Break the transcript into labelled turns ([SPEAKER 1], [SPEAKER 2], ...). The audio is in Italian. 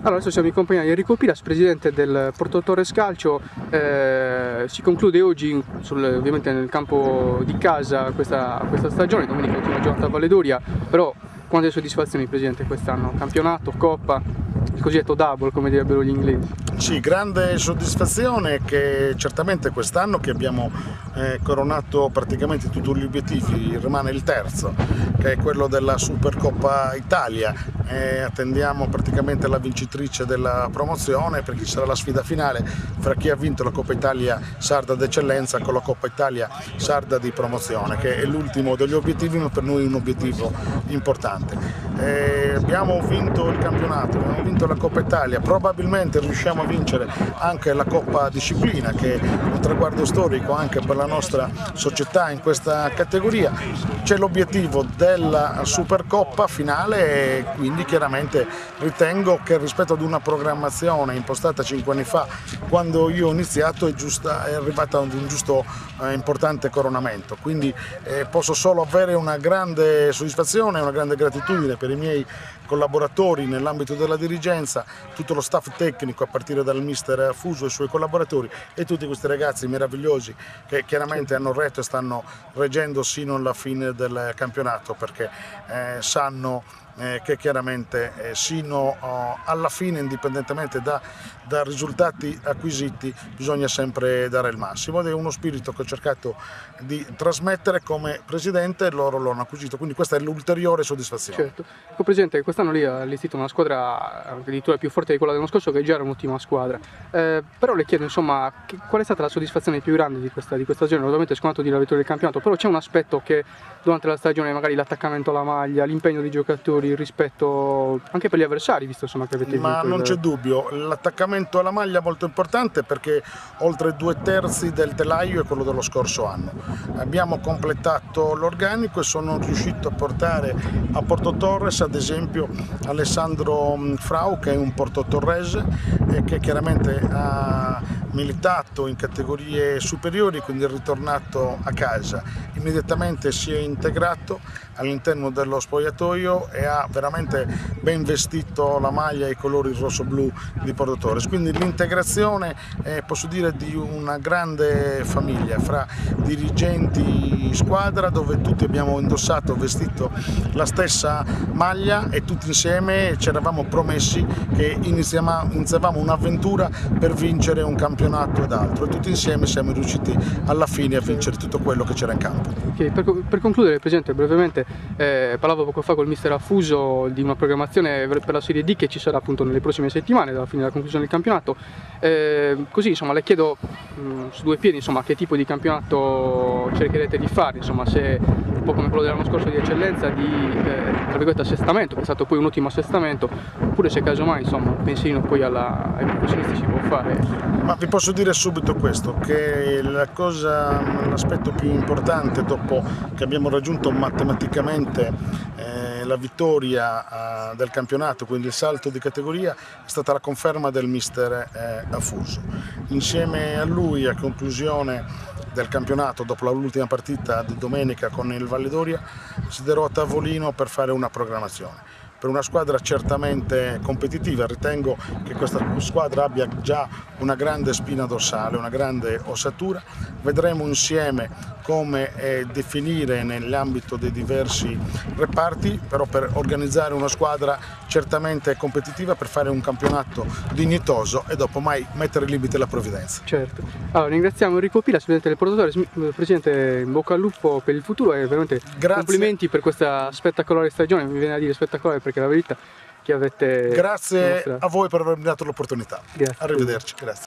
[SPEAKER 1] Allora, adesso siamo in compagnia di Enrico Pilas, presidente del Porto Torres Calcio. Si conclude oggi, ovviamente nel campo di casa, questa stagione, domenica ultima giornata a Valledoria, però quante soddisfazioni, presidente, quest'anno? Campionato, Coppa, il cosiddetto double, come direbbero gli inglesi.
[SPEAKER 2] Sì, grande soddisfazione che certamente quest'anno che abbiamo coronato praticamente tutti gli obiettivi, rimane il terzo, che è quello della Supercoppa Italia. Attendiamo praticamente la vincitrice della promozione, perché ci sarà la sfida finale fra chi ha vinto la Coppa Italia Sarda d'Eccellenza con la Coppa Italia Sarda di promozione, che è l'ultimo degli obiettivi, ma per noi un obiettivo importante. Abbiamo vinto il campionato, abbiamo vinto la Coppa Italia, probabilmente riusciamo a vincere anche la Coppa Disciplina, che è un traguardo storico anche per la nostra società in questa categoria. C'è l'obiettivo della Supercoppa finale e quindi chiaramente ritengo che rispetto ad una programmazione impostata 5 anni fa, quando io ho iniziato, è arrivata ad un giusto importante coronamento. Quindi posso solo avere una grande soddisfazione e una grande gratitudine per i miei collaboratori nell'ambito della dirigenza, tutto lo staff tecnico a partire dal mister Fuso e i suoi collaboratori e tutti questi ragazzi meravigliosi che chiaramente hanno retto e stanno reggendo sino alla fine del campionato, perché sanno che chiaramente sino alla fine, indipendentemente da risultati acquisiti, bisogna sempre dare il massimo, ed è uno spirito che ho cercato di trasmettere come presidente e loro l'hanno acquisito, quindi questa è l'ulteriore soddisfazione.
[SPEAKER 1] Certo. Presidente, quest'anno lì ha allestito una squadra addirittura più forte di quella dell'anno scorso, che già era un'ottima squadra, però le chiedo insomma qual è stata la soddisfazione più grande di questa stagione. Ovviamente è scontato di la vittoria del campionato, però c'è un aspetto che durante la stagione, magari l'attaccamento alla maglia, l'impegno dei giocatori, il rispetto anche per gli avversari, visto insomma che avete vinto.
[SPEAKER 2] Ma non c'è dubbio, l'attaccamento alla maglia è molto importante, perché oltre 2/3 del telaio è quello dello scorso anno. Abbiamo completato l'organico e sono riuscito a portare a Porto Torres ad esempio Alessandro Frau, che è un portotorrese e che chiaramente ha militato in categorie superiori, quindi è ritornato a casa. Immediatamente si è integrato all'interno dello spogliatoio e ha veramente ben vestito la maglia e i colori rosso-blu di Porto Torres. Quindi l'integrazione, posso dire, di una grande famiglia fra dirigenti squadra, dove tutti abbiamo indossato, vestito la stessa maglia e tutti insieme ci eravamo promessi che iniziavamo un'avventura per vincere un campionato ed altro, e tutti insieme siamo riusciti alla fine a vincere tutto quello che c'era in campo.
[SPEAKER 1] Okay, per concludere, Presidente, brevemente, parlavo poco fa col mister Affuso di una programmazione per la Serie D che ci sarà appunto nelle prossime settimane, dalla fine della conclusione del campionato. Così insomma le chiedo su due piedi insomma che tipo di campionato cercherete di fare, insomma, se un po' come quello dell'anno scorso di eccellenza, di tra virgolette assestamento, che è stato poi un ottimo assestamento, oppure se casomai insomma un pensierino poi ai professionisti si può fare.
[SPEAKER 2] Ma vi posso dire subito questo, che l'aspetto più importante dopo che abbiamo raggiunto matematicamente la vittoria del campionato, quindi il salto di categoria, è stata la conferma del mister Affuso. Insieme a lui, a conclusione del campionato, dopo l'ultima partita di domenica con il Valledoria, siederò a tavolino per fare una programmazione. Per una squadra certamente competitiva, ritengo che questa squadra abbia già una grande spina dorsale, una grande ossatura. Vedremo insieme come definire nell'ambito dei diversi reparti, però per organizzare una squadra certamente competitiva, per fare un campionato dignitoso e dopo mai mettere il limite alla provvidenza.
[SPEAKER 1] Certo. Allora, ringraziamo Enrico Pilas, presidente del Porto Torres. Presidente, in bocca al lupo per il futuro e veramente complimenti per questa spettacolare stagione, mi viene a dire spettacolare perché è la verità che avete
[SPEAKER 2] Grazie
[SPEAKER 1] dimostrato.
[SPEAKER 2] a voi per avermi dato l'opportunità.
[SPEAKER 1] Grazie.
[SPEAKER 2] Arrivederci. Grazie.